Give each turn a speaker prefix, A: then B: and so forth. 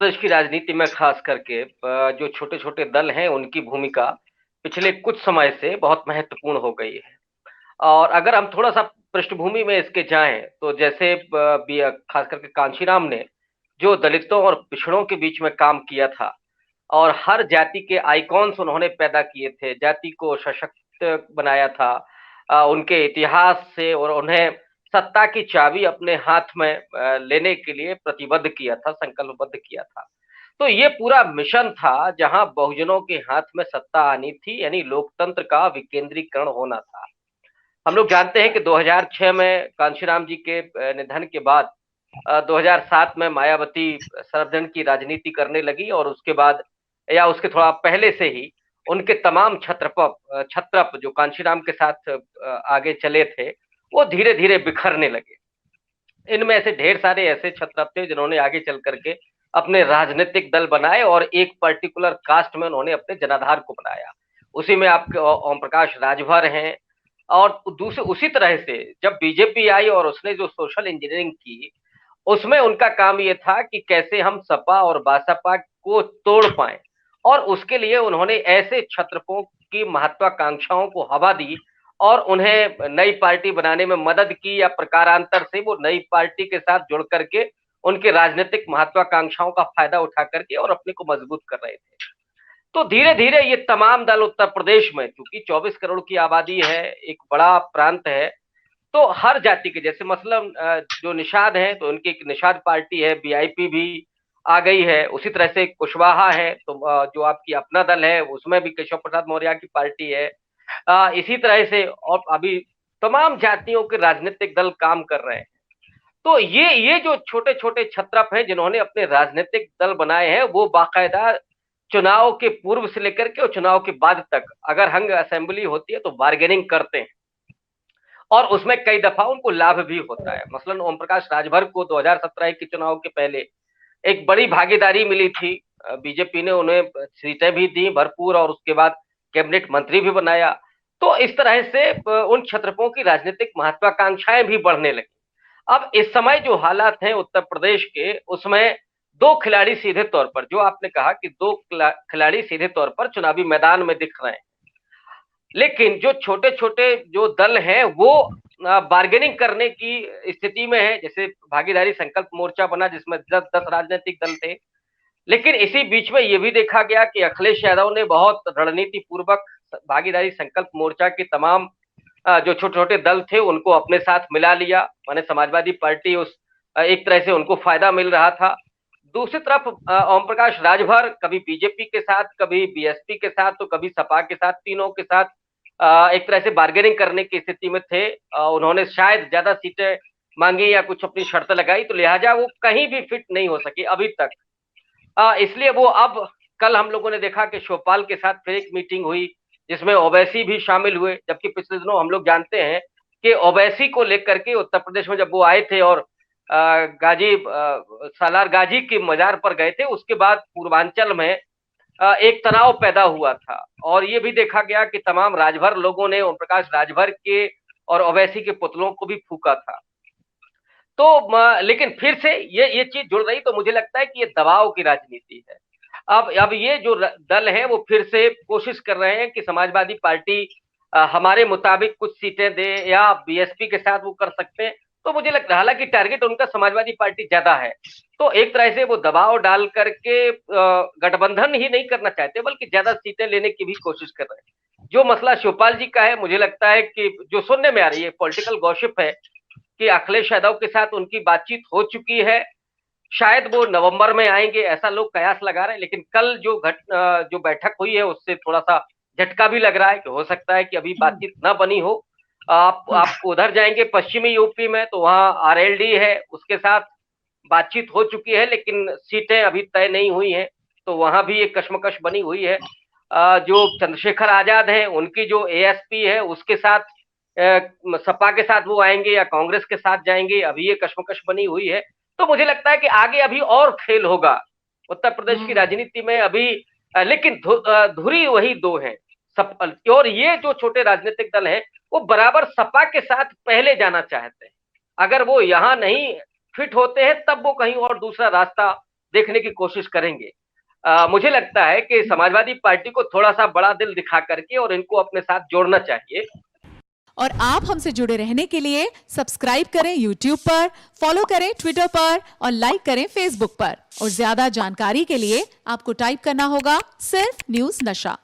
A: प्रदेश की राजनीति में खास करके जो छोटे-छोटे दल हैं उनकी भूमिका पिछले कुछ समय से बहुत महत्वपूर्ण हो गई है। और अगर हम थोड़ा-सा पृष्ठभूमि में इसके जाएँ तो जैसे खास करके कांशीराम ने जो दलितों और पिछड़ों के बीच में काम किया था और हर जाति के आइकॉन्स उन्होंने पैदा किए थे, जाति को सशक्त बनाया था। उनके इतिहास से और उन्हें सत्ता की चाबी अपने हाथ में लेने के लिए प्रतिबद्ध किया था, संकल्पबद्ध किया था। तो ये पूरा मिशन था जहाँ बहुजनों के हाथ में सत्ता आनी थी, यानी लोकतंत्र का विकेंद्रीकरण होना था। हम लोग जानते हैं कि 2006 में कांशीराम जी के निधन के बाद 2007 में मायावती सर्वजन की राजनीति करने लगी और उसके बाद या उसके थोड़ा पहले से ही उनके तमाम छत्रप जो कांशीराम के साथ आगे चले थे, वो धीरे-धीरे बिखरने लगे। इनमें से ढेर सारे ऐसे छत्रप थे जिन्होंने आगे चल करके अपने राजनीतिक दल बनाए और एक पर्टिकुलर कास्ट में उन्होंने अपने जनाधार को बनाया। उसी में आपके ओम प्रकाश राजभर हैं और दूसरे उसी तरह से जब बीजेपी आई और उसने जो सोशल इंजीनियरिंग की, उसमें उनका काम ये था कि कैसे हम सपा और बासपा को तोड़ पाएँ और उसके लिए उन्होंने ऐसे छत्रपों की महत्वाकांक्षाओं को हवा दी और उन्हें नई पार्टी बनाने में मदद की या प्रकारांतर से वो नई पार्टी के साथ जुड़ करके उनके राजनीतिक महत्वाकांक्षाओं का फायदा उठा करके और अपने को मजबूत कर रहे थे। तो धीरे-धीरे ये तमाम दल उत्तर प्रदेश में चूँकि 24 करोड़ की आबादी है, एक बड़ा प्रांत है, तो हर जाति के जैसे मसलन जो निषाद हैं, तो उनकी एक निषाद पार्टी है, वीआईपी भी आ गई है। उसी तरह से कुशवाहा है, तो जो आपकी अपना दल है, उसमें भी केशव प्रसाद मौर्य की पार्टी है। इसी तरह से और अभी तमाम जातियों के राजनीतिक दल काम कर रहे हैं। तो ये जो छोटे-छोटे छत्रप हैं, जिन्होंने अपने राजनीतिक दल बनाए हैं, वो बाकायदा चुनाव के पूर्व से लेकर के और चुनाव के बाद तक अगर हंग असेंबली होती है, तो बार्गेनिंग करते हैं। और उसमें कई दफा उनको लाभ भी होता है। मसलन ओम प्रकाश राजभर को 2017 के चुनाव के पहले एक बड़ी भागीदारी मिली थी। बीजेपी ने उन्हें सीटें भी दी भरपूर और उसके बाद कैबिनेट मंत्री भी बनाया। तो इस तरह से उन क्षत्रपों की राजनीतिक महत्वाकांक्षाएँ भी बढ़ने लगी। अब इस समय जो हालात हैं उत्तर प्रदेश के, उसमें 2 खिलाड़ी सीधे तौर पर जो आपने कहा कि 2 खिलाड़ी सीधे तौर पर चुनावी मैदान में दिख रहे हैं। लेकिन जो छोटे-छोटे जो दल हैं वो बार्गेनिंग करने की स्थिति में है, जैसे भागीदारी संकल्प मोर्चा बना जिसमें 10 राजनीतिक दल थे। लेकिन इसी बीच में ये भी देखा गया कि अखिलेश यादव ने बहुत रणनीति पूर्वक भागीदारी संकल्प मोर्चा के तमाम जो छोटे-छोटे दल थे उनको अपने साथ मिला लिया। माने समाजवादी पार्टी एक तरह से उनको फ़ायदा मिल रहा था। दूसरी तरफ ओम प्रकाश राजभर कभी बीजेपी के साथ, कभी बीएसपी के साथ, तो कभी सपा के साथ, तीनों के साथ एक तरह से बार्गेनिंग करने की स्थिति में थे। उन्होंने शायद ज़्यादा सीटें माँगी या कुछ अपनी शर्त लगाई, तो लिहाजा वो कहीं भी फिट नहीं हो सके अभी तक। इसलिए वो अब कल हम लोगों ने देखा कि शिवपाल के साथ फिर एक मीटिंग हुई, जिसमें ओवैसी भी शामिल हुए, जबकि पिछले दिनों हम लोग जानते हैं कि ओवैसी को लेकर के उत्तर प्रदेश में जब वो आए थे और सालार गाजी के मज़ार पर गए थे, उसके बाद पूर्वांचल में एक तनाव पैदा हुआ था और ये भी देखा गया कि तमाम राजभर लोगों ने ओम प्रकाश राजभर के और ओवैसी के पुतलों को भी फूँका था। तो लेकिन फिर से ये चीज़ जुड़ रही तो मुझे लगता है कि ये दबाव की राजनीति है। अब ये जो दल हैं वो फिर से कोशिश कर रहे हैं कि समाजवादी पार्टी हमारे मुताबिक कुछ सीटें दे या बीएसपी के साथ वो कर सकते हैं। तो मुझे लगता है हालाँकि टारगेट उनका समाजवादी पार्टी ज़्यादा है। तो एक तरह से वो दबाव डाल कर के गठबंधन ही नहीं करना चाहते बल्कि ज़्यादा सीटें लेने की भी कोशिश कर रहे हैं। जो मसला शिवपाल जी का है मुझे लगता है कि जो सुनने में आ रही है पॉलिटिकल गॉसिप है कि अखिलेश यादव के साथ उनकी बातचीत हो चुकी है। शायद वो नवंबर में आएँगे ऐसा लोग कयास लगा रहे हैं, लेकिन कल जो बैठक हुई है उससे थोड़ा-सा झटका भी लग रहा है कि हो सकता है कि अभी बातचीत ना बनी हो। आप उधर जाएँगे पश्चिमी यूपी में तो वहाँ आरएलडी है, उसके साथ बातचीत हो चुकी है लेकिन सीटें अभी तय नहीं हुई हैं, तो वहाँ भी एक कशमकश बनी हुई है। जो चंद्रशेखर आज़ाद हैं, उनकी जो एएसपी है उसके साथ सपा के साथ वो आएँगे या कांग्रेस के साथ जाएँगे, अभी ये कशमकश बनी हुई है। तो मुझे लगता है कि आगे अभी और खेल होगा। उत्तर प्रदेश की
B: हुँ।
A: राजनीति में अभी लेकिन धुरी वही 2 हैं। और ये जो छोटे राजनीतिक दल हैं, वो बराबर सपा के साथ पहले जाना चाहते हैं। अगर वो यहाँ नहीं फिट होते हैं, तब वो कहीं और दूसरा रास्ता देखने की कोशिश करेंगे। मुझे लगता है कि समाजवादी पार्टी को थोड़ा-सा बड़ा दिल दिखा करके और इनको अपने साथ जोड़ना चाहिए।
B: और आप हमसे जुड़े रहने के लिए सब्सक्राइब करें YouTube पर, फॉलो करें ट्विटर पर और लाइक करें Facebook पर। और ज्यादा जानकारी के लिए आपको टाइप करना होगा सिर्फ न्यूज नशा।